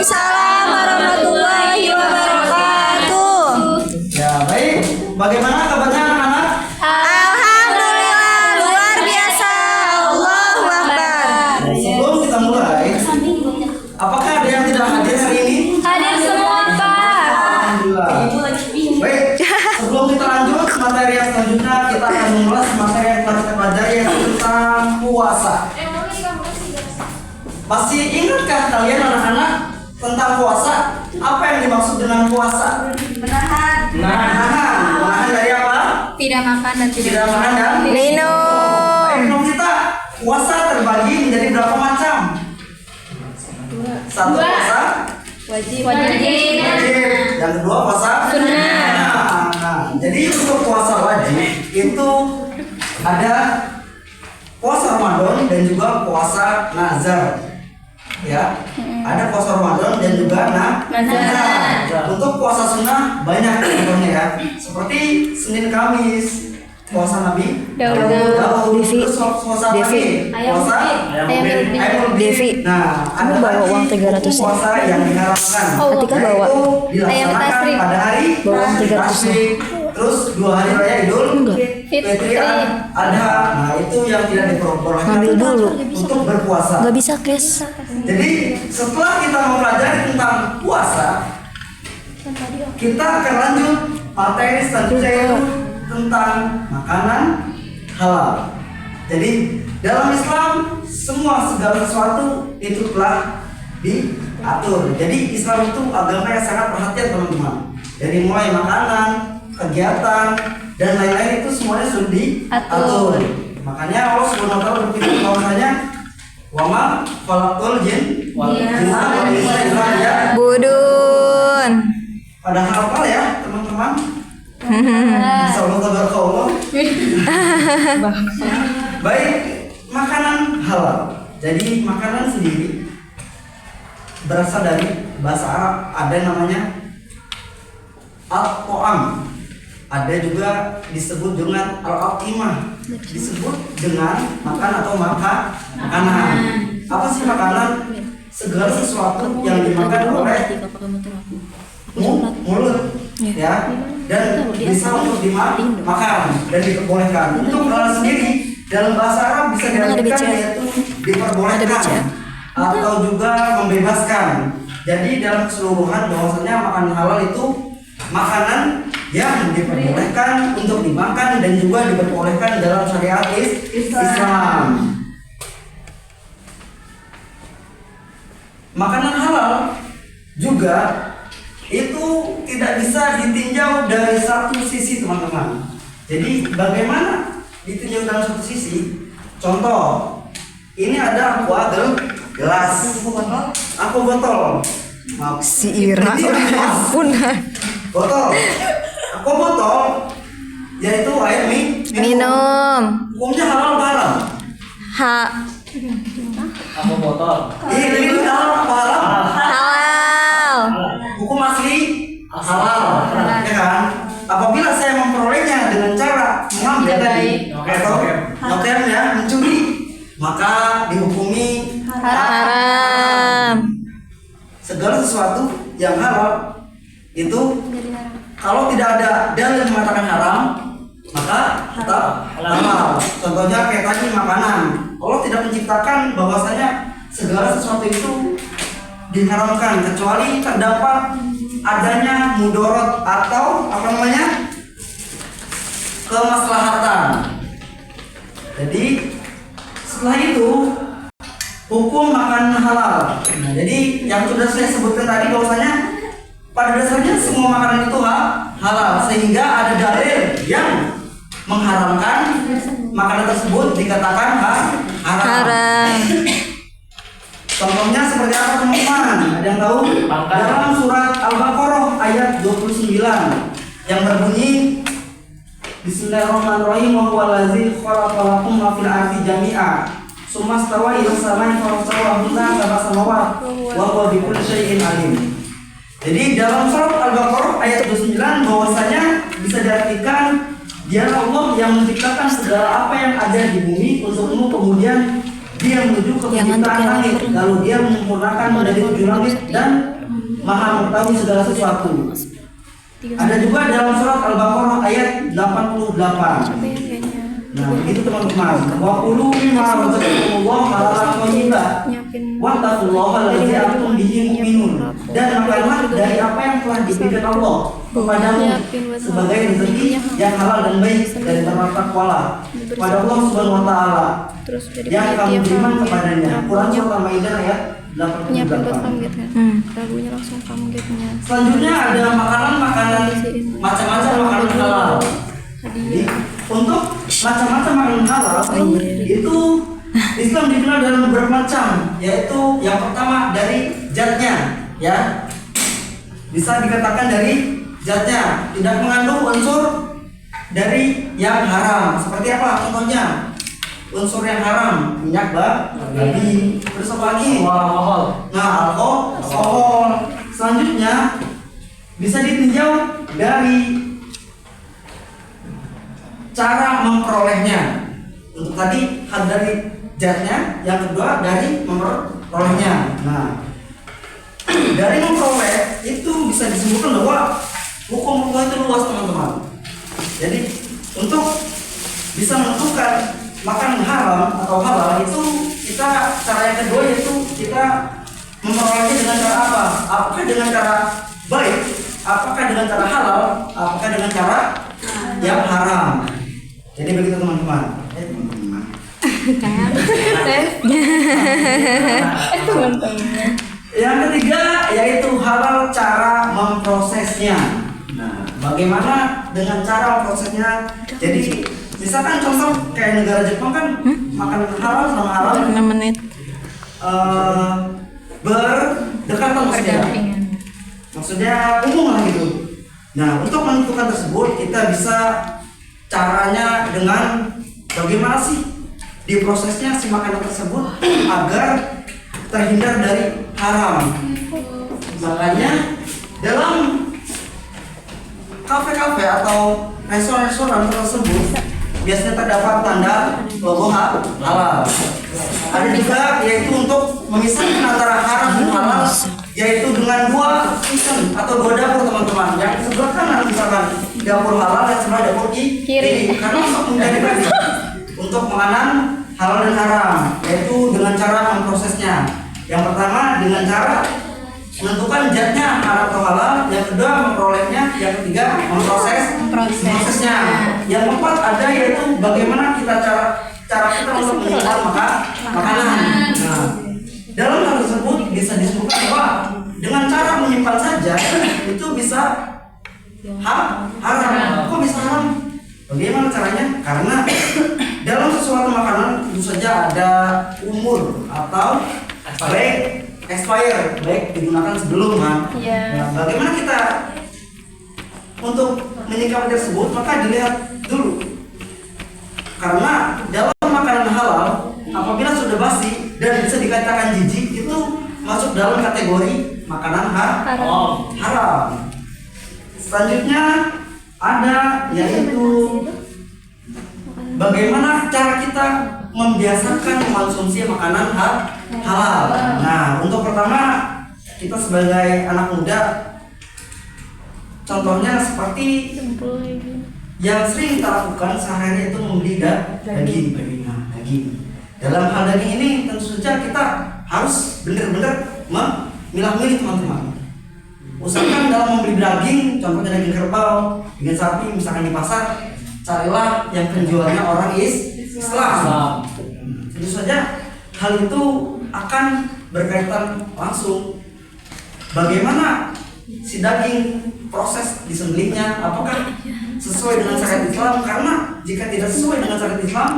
Waalaikumsalam warahmatullahi wabarakatuh. Ya, baik. Bagaimana kabarnya anak-anak? Alhamdulillah, luar biasa. Allahu Akbar. Sebelum kita mulai, apakah ada yang tidak hadir hari ini? Hadir semua, Pak. Alhamdulillah. Baik, sebelum kita lanjut materi yang selanjutnya, kita akan mengulas materi yang telah kita pelajari yaitu tentang puasa. Masih ingatkah kalian anak-anak tentang puasa? Apa yang dimaksud dengan puasa? Menahan dari apa? Tidak makan dan Tidak makan dan Minum. Baik, dong kita puasa terbagi menjadi berapa macam? Satu Dua. puasa wajib. wajib, yang kedua puasa Sunnah. Nah, jadi untuk puasa wajib itu ada puasa Ramadan dan juga puasa nazar. Ya, ada puasa Ramadan dan juga nazar. Untuk puasa sunnah banyak contohnya ya, seperti Senin Kamis, puasa Nabi Daud. terus puasa apa nih? Puasa ayam Devi. Nah, ada Kamu bawa lagi uang 300 hukum puasa yang diharamkan. Atika bawa. Yaitu Ayam dilaksanakan tasrik. pada hari Bawa uang 300. tasrik. Terus 2 hari raya Idul Fitri ada. Nah, itu yang tidak diperbolehkan Ambil dulu. untuk berpuasa. Gak bisa cash. Jadi setelah kita mempelajari tentang puasa, kita akan lanjut materi selanjutnya yaitu tentang makanan halal. Jadi dalam Islam semua segala sesuatu itu telah diatur. Jadi Islam itu agama yang sangat perhatian teman-teman. Dari mulai makanan, kegiatan dan lain-lain itu semuanya sudah diatur. Makanya Allah Subhanahu wa taala berfirman bahwasanya wa ma khalaqul jin wal insa illa liya'budun. Budun. Pada hafal ya teman-teman. Assalamualaikum. Baik, makanan halal. Jadi makanan sendiri berasal dari bahasa Arab, ada namanya al-ta'am. Ada juga disebut dengan al-atimah. Disebut dengan makan atau makanan. Apa sih makanan? Segala sesuatu yang dimakan oleh mulut ya, dan bisa untuk dimakan dan diperbolehkan. Untuk hal sendiri dalam bahasa Arab bisa diartikan yaitu diperbolehkan atau juga membebaskan. Jadi dalam keseluruhan bahwasanya makanan halal itu makanan yang diperbolehkan untuk dimakan dan juga diperbolehkan dalam syariat Islam. Makanan halal juga itu tidak bisa ditinjau dari satu sisi teman-teman. Jadi bagaimana ditinjau dalam satu sisi? Contoh, ini ada gelas, aku botol. Maaf. Si Ira. Ampun. Botol, aku botol, yaitu air Minum. Hukumnya halal apa haram? Aku botol. Ini halal apa haram? Halal. Hukum asli halal, ya kan? Apabila saya memperolehnya dengan cara mengambil tadi atau noken ya, mencuri, maka dihukumi Haram. segala sesuatu yang halal itu kalau tidak ada dalil mengatakan haram, maka tetap halal. Contohnya kayak tadi makanan. Allah tidak menciptakan bahwasanya segala sesuatu itu diharamkan kecuali terdapat adanya mudorot atau apa namanya kemaslahatan. Jadi setelah itu hukum makanan halal. Nah, jadi yang sudah saya sebutkan tadi bahwasanya pada dasarnya semua makanan itu halal sehingga ada dalil yang mengharamkan makanan tersebut dikatakan haram. Contohnya seperti apa teman-teman? Ada yang tahu? Dalam surat Al-Baqarah ayat 29 yang berbunyi Bismillahirrahmanirrahim wa huwal ladzi khalaqalakum ma fil ardi jami'a summa stawa ila samai fasawwahunna sab'a samawat wa huwa bikulli syai'in alim. Jadi dalam surat Al-Baqarah ayat 29 bahwasanya bisa diartikan Dialah Allah yang menciptakan segala apa yang ada di bumi untukmu kemudian Dia menuju ke penciptaan langit, lalu dia menyempurnakan menjadi 7 langit dan maha mengetahui segala sesuatu. Ada juga dalam surat Al-Baqarah ayat 88. Nah, begitu teman-teman. Wa qulu mimma razaqakumullah halalan thayyiban. Wattaqullaha allazi antum bihi mu'minun. Dan makanlah dari apa yang telah diberikan Allah kepadamu sebagai rezeki yang halal dan baik dari tempat takwa pada Allah Subhanahu wa taala yang kamu beriman kepadanya. Quran surat Al-Maidah ayat 88. Lagunya langsung kamu getnya. Selanjutnya ada makanan-makanan macam-macam makanan halal. Jadi, untuk macam-macam makanan halal itu Islam dikenal dalam beberapa macam, yaitu yang pertama dari zatnya, ya. Bisa dikatakan dari zatnya, tidak mengandung unsur dari yang haram. Seperti apa contohnya? Unsur yang haram, minyak babi, terus apa lagi? Nah, alkohol. Selanjutnya bisa ditinjau dari cara memperolehnya. Untuk tadi hal dari zatnya, yang kedua dari memperolehnya. Nah, dari memperoleh itu bisa disebutkan bahwa hukum Allah itu luas, teman-teman. Jadi untuk bisa menentukan makanan haram atau halal itu kita cara yang kedua yaitu kita memperolehnya dengan cara apa? Apakah dengan cara baik? Apakah dengan cara halal? Apakah dengan cara yang haram? Jadi begitu teman-teman. Teman-teman. Yang ketiga yaitu halal cara memprosesnya. Nah, bagaimana dengan cara memprosesnya? Jadi misalkan contoh kayak negara Jepang kan makanan halal sama halal 6 menit. Berdekatan maksudnya umum lah gitu. Nah, untuk menentukan tersebut kita bisa caranya dengan bagaimana sih diprosesnya si makanan tersebut agar terhindar dari haram. Makanya dalam kafe-kafe atau restoran-restoran tersebut biasanya terdapat tanda logo halal. Ada juga yaitu untuk memisahkan antara haram dan halal, yaitu dengan 2 sistem atau 2 dapur, teman-teman. Yang sebelah kanan misalkan dapur halal, yang sebelah dapur kiri. Karena untuk menjadi tadi untuk makanan halal dan haram, yaitu dengan cara memprosesnya. Yang pertama dengan cara menentukan zatnya haram atau halal, yang kedua memperolehnya, yang ketiga memprosesnya. Yang keempat ada yaitu bagaimana cara kita untuk menyimpan makanan. Nah, dalam hal tersebut bisa disebutkan bahwa dengan cara menyimpan saja itu bisa haram. Kok bisa haram? Bagaimana caranya? Karena dalam sesuatu makanan tentu saja ada umur atau expired, baik digunakan sebelum kan. Nah, bagaimana kita untuk menyikapi tersebut? Maka dilihat dulu. Karena dalam makanan halal apabila sudah basi dan bisa dikatakan jijik itu masuk dalam kategori makanan haram. Selanjutnya ada yaitu bagaimana cara kita membiasakan mengkonsumsi makanan halal. Nah, untuk pertama kita sebagai anak muda, contohnya seperti yang sering kita lakukan sehari-hari itu membeli daging. Dalam hal daging ini tentu saja kita harus benar-benar memilah-milih, teman-teman. Usahakan dalam membeli daging, contohnya daging kerbau, daging sapi, misalkan di pasar, carilah yang penjualnya orang Islam. Tentu saja hal itu akan berkaitan langsung bagaimana si daging proses disembelihnya, apakah sesuai dengan syariat Islam. Karena jika tidak sesuai dengan syariat Islam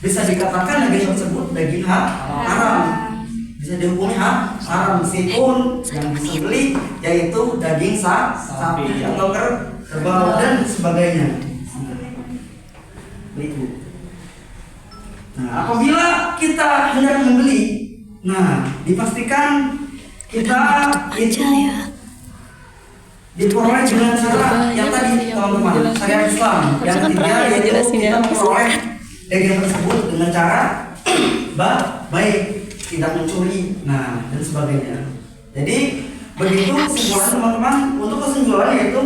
bisa dikatakan daging tersebut daging haram, bisa dihukumi haram meskipun yang disembelih yaitu daging sapi atau kerbau dan sebagainya. Nah, apabila kita hendak membeli, nah dipastikan kita itu diperoleh dengan cara yang tadi, teman-teman, syariat Islam. Yang ketiga yaitu kita memperoleh daging tersebut dengan cara baik, tidak mencuri, nah dan sebagainya. Jadi begitu kesimpulan teman-teman. Untuk kesimpulannya itu,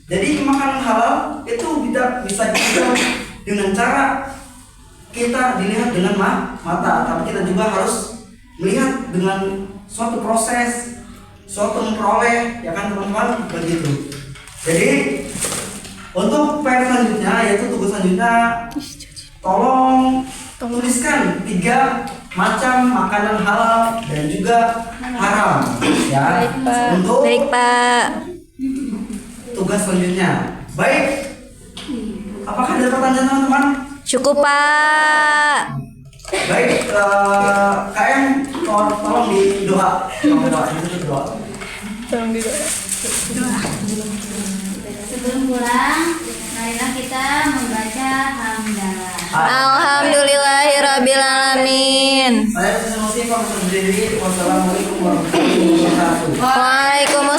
jadi makanan halal itu bisa kita dengan cara kita dilihat dengan mata, tapi kita juga harus melihat dengan suatu proses, suatu memperoleh, ya kan teman-teman, begitu. Jadi untuk PR selanjutnya, yaitu tugas selanjutnya, tolong tuliskan 3 macam makanan halal dan juga haram, ya. Baik, Pak. Untuk Baik, Pak. tugas selanjutnya. Baik. Apakah ada pertanyaan teman-teman? Cukup, Pak. Baik, KM tolong di doa. Tolong doa, itu doa. Sebelum pulang, marilah kita membaca hamdalah. Alhamdulillahirabbil alamin. Saya Sisi Muslim, Pak Berdiri. Wassalamualaikum warahmatullahi wabarakatuh. Waalaikumsalam